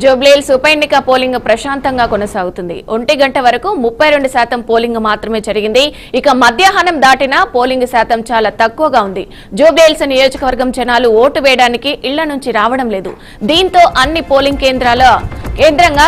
జూబ్లీహిల్స్ ఉప ఎన్నిక పోలింగ్ ప్రశాంతంగా కొనసాగుతుంది. 1 గంట వరకు 32% పోలింగ్ మాత్రమే జరిగింది. ఇక మధ్యాహ్నం దాటినా పోలింగ్ శాతం చాలా తక్కువగా ఉంది. జూబ్లీహిల్స్ నియోజకవర్గం జనాలు ఓటు వేయడానికి ఇళ్ల నుంచి రావడం లేదు. దీంతో అన్ని పోలింగ్ కేంద్రంగా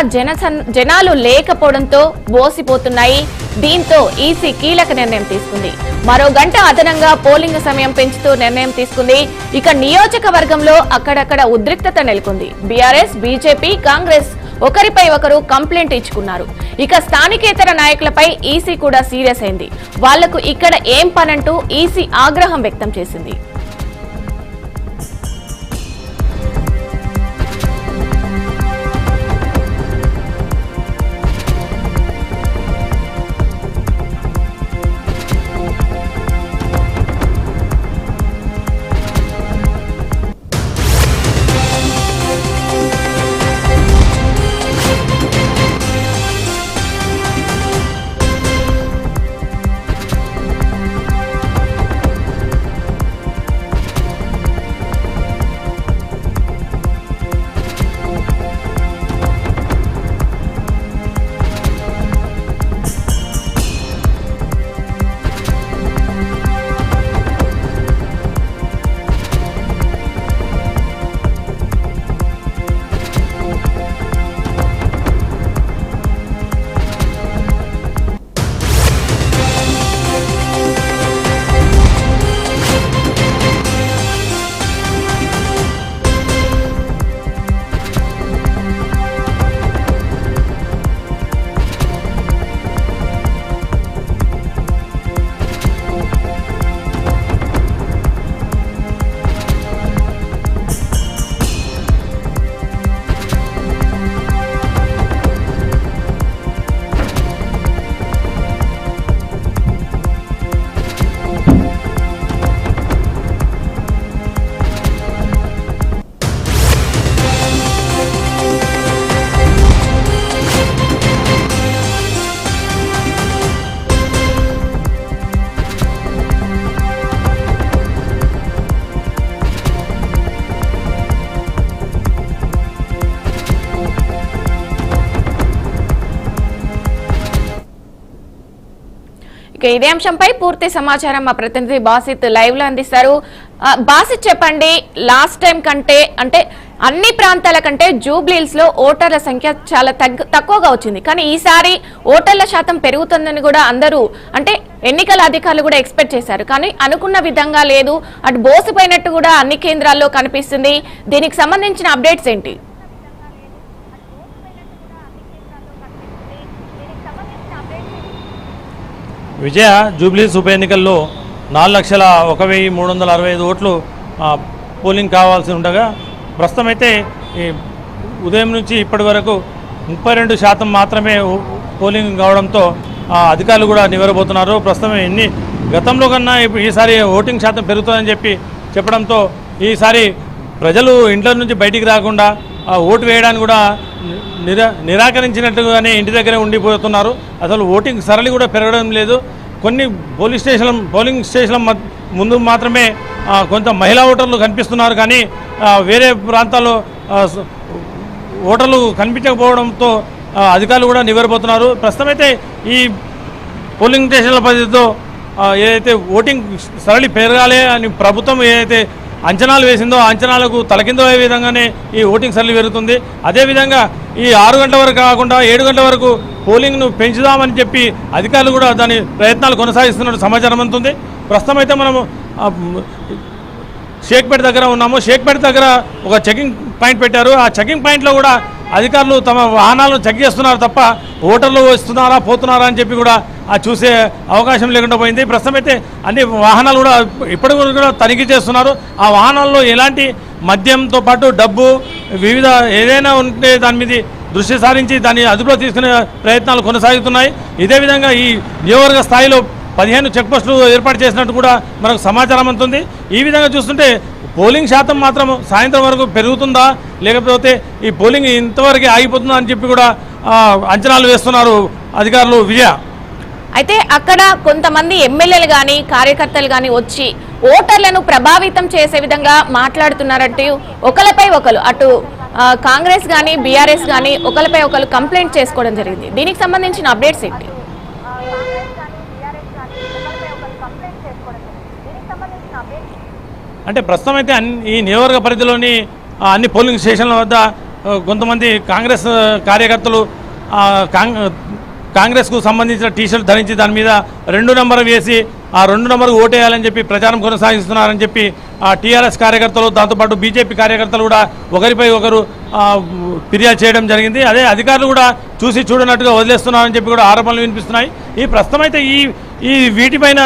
జనాలు లేకపోవడంతో బోసిపోతున్నాయి. దీంతో ఈసీ కీలక నిర్ణయం తీసుకుంది. మరో గంట అదనంగా పోలింగ్ సమయం పెంచుతూ నిర్ణయం తీసుకుంది. ఇక నియోజకవర్గంలో అక్కడక్కడ ఉద్రిక్తత నెలకొంది. బీఆర్ఎస్, బీజేపీ, కాంగ్రెస్ ఒకరిపై ఒకరు కంప్లైంట్ ఇచ్చుకున్నారు. ఇక స్థానికేతర నాయకులపై ఈసీ కూడా సీరియస్ అయింది. వాళ్లకు ఇక్కడ ఏం పనంటూ ఈసీ ఆగ్రహం వ్యక్తం చేసింది. ఇదే అంశంపై పూర్తి సమాచారం మా ప్రతినిధి బాసిత్ లైవ్ లో అందిస్తారు. బాసిత్, చెప్పండి, లాస్ట్ టైం కంటే అంటే అన్ని ప్రాంతాల కంటే జూబ్లీహిల్స్ లో ఓటర్ల సంఖ్య చాలా తక్కువగా వచ్చింది. కానీ ఈసారి ఓటర్ల శాతం పెరుగుతుందని కూడా అందరూ అంటే ఎన్నికల అధికారులు కూడా ఎక్స్పెక్ట్ చేశారు. కానీ అనుకున్న విధంగా లేదు. అటు బోసిపోయినట్టు కూడా అన్ని కేంద్రాల్లో కనిపిస్తుంది. దీనికి సంబంధించిన అప్డేట్స్ ఏంటి? విజయ, జూబ్లీహిల్స్ ఉప ఎన్నికల్లో 4,01,365 ఓట్లు పోలింగ్ కావాల్సి ఉండగా ప్రస్తుతం అయితే ఉదయం నుంచి ఇప్పటి వరకు 32% మాత్రమే పోలింగ్ కావడంతో అధికారులు కూడా నివ్వెరబోతున్నారు. ప్రస్తుతం గతంలో కన్నా ఈసారి ఓటింగ్ శాతం పెరుగుతుందని చెప్పడంతో ఈసారి ప్రజలు ఇంట్లో నుంచి బయటికి రాకుండా ఓటు వేయడానికి కూడా నిరాకరించినట్టుగానే ఇంటి దగ్గరే ఉండిపోతున్నారు. అసలు ఓటింగ్ సరళి కూడా పెరగడం లేదు. కొన్ని పోలింగ్ స్టేషన్ల ముందు మాత్రమే కొంత మహిళా ఓటర్లు కనిపిస్తున్నారు. కానీ వేరే ప్రాంతాల్లో ఓటర్లు కనిపించకపోవడంతో అధికారులు కూడా నివ్వెరబోతున్నారు. ప్రస్తుతం అయితే ఈ పోలింగ్ స్టేషన్ల పరిధితో ఏదైతే ఓటింగ్ సరళి పెరగాలి అని ప్రభుత్వం ఏదైతే అంచనాలు వేసిందో అంచనాలకు తలకిందో అయ్యే విధంగానే ఈ ఓటింగ్ సరళి పెరుగుతుంది. అదేవిధంగా ఈ 6 గంటల వరకు కాకుండా 7 గంటల వరకు పోలింగ్ను పెంచుదామని చెప్పి అధికారులు కూడా దాని ప్రయత్నాలు కొనసాగిస్తున్నట్టు సమాచారం అందుతుంది. ప్రస్తుతం అయితే మనము షేక్పేట దగ్గర ఉన్నాము. షేక్పేట దగ్గర ఒక చెకింగ్ పాయింట్ పెట్టారు. ఆ చెకింగ్ పాయింట్లో కూడా అధికారులు తమ వాహనాలను చెక్ చేస్తున్నారు తప్ప ఓటర్లు వస్తున్నారా పోతున్నారా అని చెప్పి కూడా చూసే అవకాశం లేకుండా పోయింది. ప్రస్తుతం అయితే అన్ని వాహనాలు కూడా ఇప్పటి వరకు కూడా తనిఖీ చేస్తున్నారు. ఆ వాహనాల్లో ఎలాంటి మద్యంతో పాటు డబ్బు వివిధ ఏదైనా ఉంటే దాని మీద దృష్టి సారించి దాన్ని అదుపులో తీసుకునే ప్రయత్నాలు కొనసాగుతున్నాయి. ఇదే విధంగా ఈ నియోజకవర్గ స్థాయిలో 15 చెక్ పోస్టులు ఏర్పాటు చేసినట్టు కూడా మనకు సమాచారం అందుతుంది. ఈ విధంగా చూస్తుంటే పోలింగ్ శాతం మాత్రం సాయంత్రం వరకు పెరుగుతుందా లేకపోతే ఈ పోలింగ్ ఇంతవరకు ఆగిపోతుందా అని చెప్పి కూడా అంచనాలు వేస్తున్నారు అధికారులు. విజయ, అయితే అక్కడ కొంతమంది ఎమ్మెల్యేలు గాని కార్యకర్తలు గాని వచ్చి ఓటర్లను ప్రభావితం చేసే విధంగా మాట్లాడుతున్నారంటూ ఒకరిపై ఒకరు అటు కాంగ్రెస్ కానీ బీఆర్ఎస్ కానీ ఒకరిపై ఒకరు కంప్లైంట్ చేసుకోవడం జరిగింది. దీనికి సంబంధించిన అప్డేట్స్ ఏంటి? అంటే ప్రస్తుతం అయితే ఈ నియోజకవర్గ పరిధిలోని అన్ని పోలింగ్ స్టేషన్ల వద్ద కొంతమంది కాంగ్రెస్ కార్యకర్తలు కాంగ్రెస్కు సంబంధించిన టీషర్ట్ ధరించి దాని మీద 2 నెంబర్ వేసి ఆ 2 నెంబర్కు ఓటేయాలని చెప్పి ప్రచారం కొనసాగిస్తున్నారని చెప్పి ఆ టీఆర్ఎస్ కార్యకర్తలు దాంతోపాటు బీజేపీ కార్యకర్తలు కూడా ఒకరిపై ఒకరు ఫిర్యాదు చేయడం జరిగింది. అదే అధికారులు కూడా చూసి చూడనట్టుగా వదిలేస్తున్నారని చెప్పి కూడా ఆరోపణలు వినిపిస్తున్నాయి. ఈ ప్రస్తుతం అయితే ఈ వీటిపైన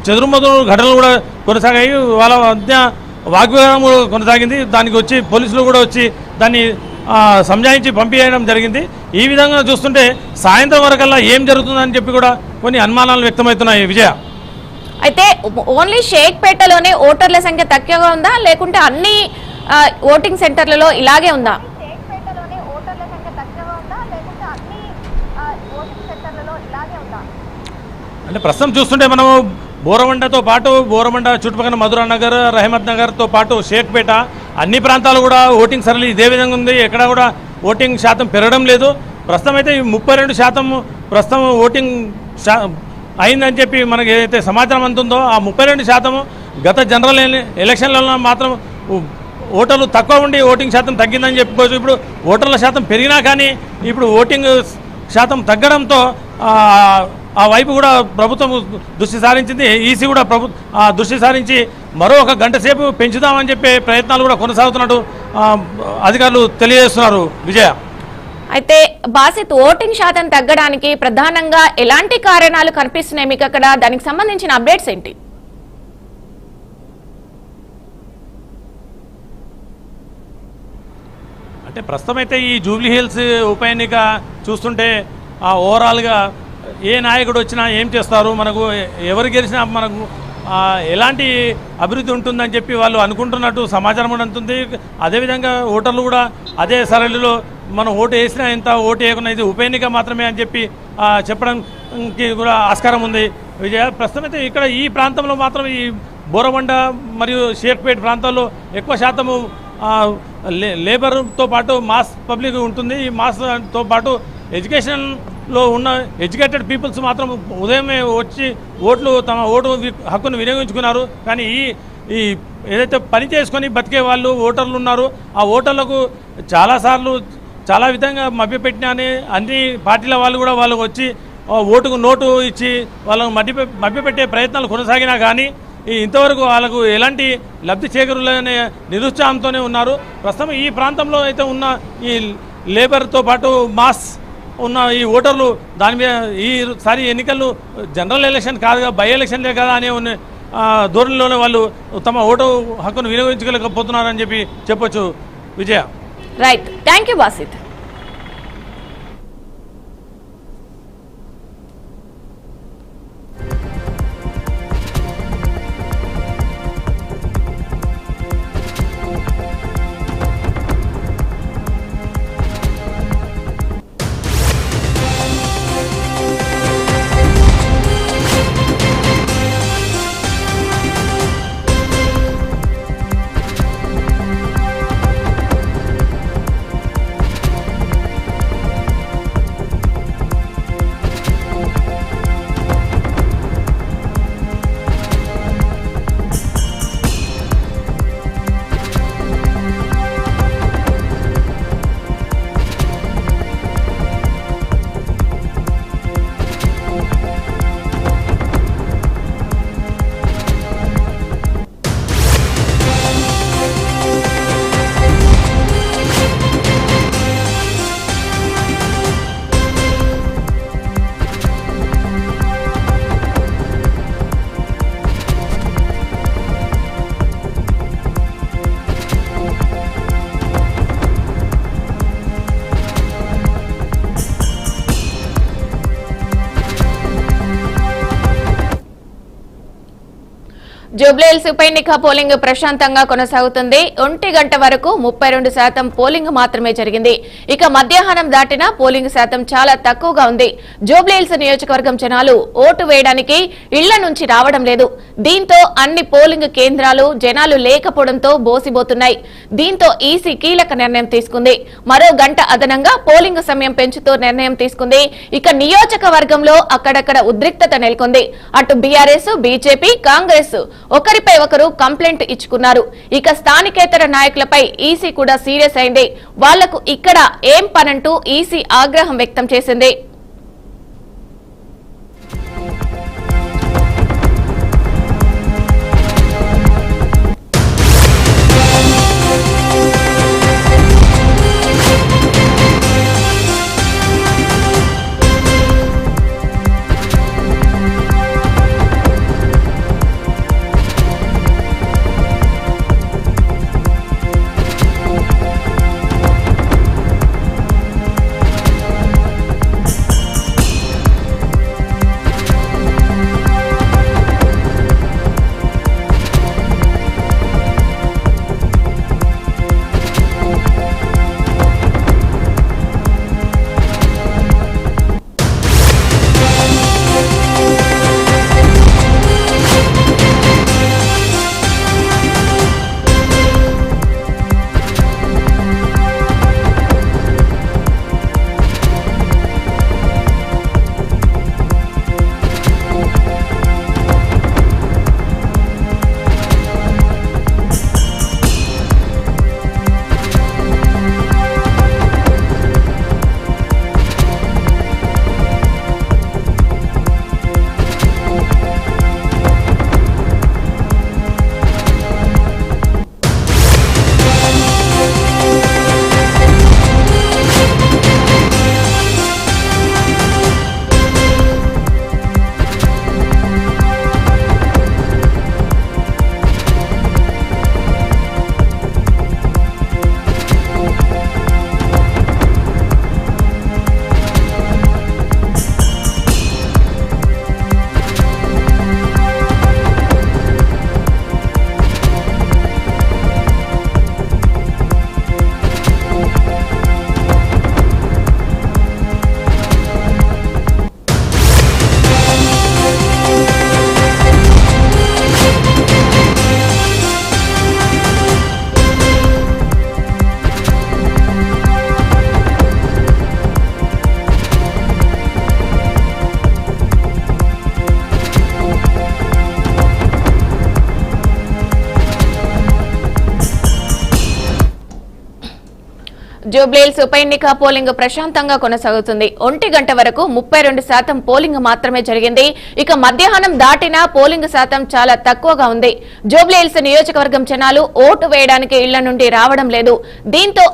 చెదురుమదురు ఘటనలు కూడా కొనసాగాయి. వాళ్ళ మధ్య వాగ్వాదం కొనసాగింది. దానికి వచ్చి పోలీసులు కూడా వచ్చి దాన్ని సంజాయించి పంపించడం జరిగింది. ఈ విధంగా చూస్తుంటే సాయంత్రం వరకల్లా ఏం జరుగుతుందని చెప్పి కూడా కొన్ని అనుమానాలు వ్యక్తమవుతున్నాయి. విజయ, అయితే ఓన్లీ షేక్పేటలోనే ఓటర్ల సంఖ్య తక్కువగా ఉందా, లేకుంటే అన్ని ఓటింగ్ సెంటర్లలో ఇలాగే ఉందా? అంటే ప్రస్తుతం చూస్తుంటే మనము బోరమండతో పాటు బోరమండ చుట్టుపక్కల మధురా నగర్, రహమత్ నగర్తో పాటు షేక్పేట అన్ని ప్రాంతాలు కూడా ఓటింగ్ సరళి ఇదే విధంగా ఉంది. ఎక్కడ కూడా ఓటింగ్ శాతం పెరగడం లేదు. ప్రస్తుతం అయితే 32% ప్రస్తుతం ఓటింగ్ అయిందని చెప్పి మనకి ఏదైతే సమాచారం అందుతుందో ఆ 32% గత జనరల్ ఎలక్షన్లలో మాత్రం ఓటర్లు తక్కువ ఉండి ఓటింగ్ శాతం తగ్గిందని చెప్పుకోవచ్చు. ఇప్పుడు ఓటర్ల శాతం పెరిగినా కానీ ఇప్పుడు ఓటింగ్ శాతం తగ్గడంతో ఆ వైపు కూడా ప్రభుత్వం దృష్టి సారించింది. ఈసీ కూడా దృష్టి సారించి మరో 1 గంట సేపు పెంచుదామని చెప్పే ప్రయత్నాలు కూడా కొనసాగుతున్నట్టు అధికారులు తెలియజేస్తున్నారు. విజయ, అయితే బాసిత్ ఓటింగ్ శాతం తగ్గడానికి ప్రధానంగా ఎలాంటి కారణాలు కనిపిస్తున్నాయి మీకు అక్కడ? దానికి సంబంధించిన అప్డేట్స్ ఏంటి? అంటే ప్రస్తుతం అయితే ఈ జూబ్లీ హిల్స్ ఉప ఎన్నిక చూస్తుంటే ఓవరాల్గా ఏ నాయకుడు వచ్చినా ఏం చేస్తారు, మనకు ఎవరు గెలిచినా మనకు ఎలాంటి అభివృద్ధి ఉంటుందని చెప్పి వాళ్ళు అనుకుంటున్నట్టు సమాచారం కూడా అందుతుంది. అదేవిధంగా ఓటర్లు కూడా అదే సరళిలో మనం ఓటు వేసినా ఎంత, ఓటు వేయకుండా ఇది ఉప ఎన్నిక మాత్రమే అని చెప్పి చెప్పడానికి కూడా ఆస్కారం ఉంది. విజయ, ప్రస్తుతం అయితే ఇక్కడ ఈ ప్రాంతంలో మాత్రం ఈ బోరబండ మరియు షేక్పేట్ ప్రాంతాల్లో ఎక్కువ శాతము లేబర్తో పాటు మాస్ పబ్లిక్ ఉంటుంది. ఈ మాస్తో పాటు ఎడ్యుకేషన్లో ఉన్న ఎడ్యుకేటెడ్ పీపుల్స్ మాత్రం ఉదయమే వచ్చి తమ ఓటు హక్కును వినియోగించుకున్నారు. కానీ ఈ ఏదైతే పని చేసుకొని బతికే వాళ్ళు ఓటర్లు ఉన్నారు, ఆ ఓటర్లకు చాలాసార్లు చాలా విధంగా మభ్యపెట్టినని అన్ని పార్టీల వాళ్ళు కూడా వాళ్ళకు వచ్చి ఓటుకు నోటు ఇచ్చి వాళ్ళకు మభ్యపెట్టే ప్రయత్నాలు కొనసాగినా కానీ ఇంతవరకు వాళ్ళకు ఎలాంటి లబ్ధి చేకూరలేని నిరుత్సాహంతోనే ఉన్నారు. ప్రస్తుతం ఈ ప్రాంతంలో అయితే ఉన్న ఈ లేబర్తో పాటు మాస్ ఉన్న ఈ ఓటర్లు దాని మీద ఈసారి ఎన్నికలు జనరల్ ఎలక్షన్ కాదుగా, బై ఎలక్షన్లే కదా అనే ధోరణిలోనే వాళ్ళు తమ ఓటు హక్కును వినియోగించలేకపోతున్నారని చెప్పి చెప్పొచ్చు. Vijaya, right, thank you Basit. Jubilee Hills ఉప ఎన్నిక పోలింగ్ ప్రశాంతంగా కొనసాగుతుంది. 1 గంట వరకు 32% పోలింగ్ మాత్రమే జరిగింది. ఇక మధ్యాహ్నం దాటినా పోలింగ్ శాతం చాలా తక్కువగా ఉంది. జూబ్లీహిల్స్ నియోజకవర్గం జనాలు ఓటు వేయడానికి ఇళ్ల నుంచి రావడం లేదు. దీంతో అన్ని పోలింగ్ కేంద్రాలు జనాలు లేకపోవడంతో బోసిబోతున్నాయి. దీంతో ఈసీ కీలక నిర్ణయం తీసుకుంది. మరో గంట అదనంగా పోలింగ్ సమయం పెంచుతూ నిర్ణయం తీసుకుంది. ఇక నియోజకవర్గంలో అక్కడక్కడ ఉద్రిక్తత నెలకొంది. అటు బీఆర్ఎస్, బీజేపీ, కాంగ్రెస్ ఒకరిపై ఒకరు కంప్లైంట్ ఇచ్చుకున్నారు. ఇక స్థానికేతర నాయకులపై ఈసీ కూడా సీరియస్ అయింది. వాళ్లకు ఇక్కడ ఏం పనంటూ ఈసీ ఆగ్రహం వ్యక్తం చేసింది. జూబ్లీహిల్స్ ఉప ఎన్నిక పోలింగ్ ప్రశాంతంగా కొనసాగుతుంది. 1 గంట వరకు 32% పోలింగ్ మాత్రమే జరిగింది. ఇక మధ్యాహ్నం దాటినా పోలింగ్ శాతం చాలా తక్కువగా ఉంది. జూబ్లీహిల్స్ నియోజకవర్గం జనాలు ఓటు వేయడానికి ఇళ్ల నుండి రావడం లేదు. దీంతో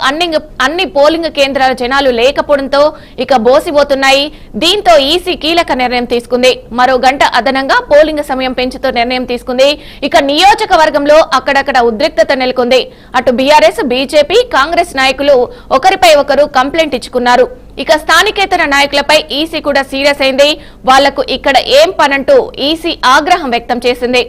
అన్ని పోలింగ్ కేంద్రాల జనాలు లేకపోవడంతో ఇక బోసిబోతున్నాయి. దీంతో ఈసీ కీలక నిర్ణయం తీసుకుంది. మరో గంట అదనంగా పోలింగ్ సమయం పెంచుతూ నిర్ణయం తీసుకుంది. ఇక నియోజకవర్గంలో అక్కడక్కడ ఉద్రిక్తత నెలకొంది. అటు బీఆర్ఎస్, బీజేపీ, కాంగ్రెస్ నాయకులు ఒకరిపై ఒకరు కంప్లైంట్ ఇచ్చుకున్నారు. ఇక స్థానికేతర నాయకులపై ఈసీ కూడా సీరియస్ అయింది. వాళ్లకు ఇక్కడ ఏం పనంటూ ఈసీ ఆగ్రహం వ్యక్తం చేసింది.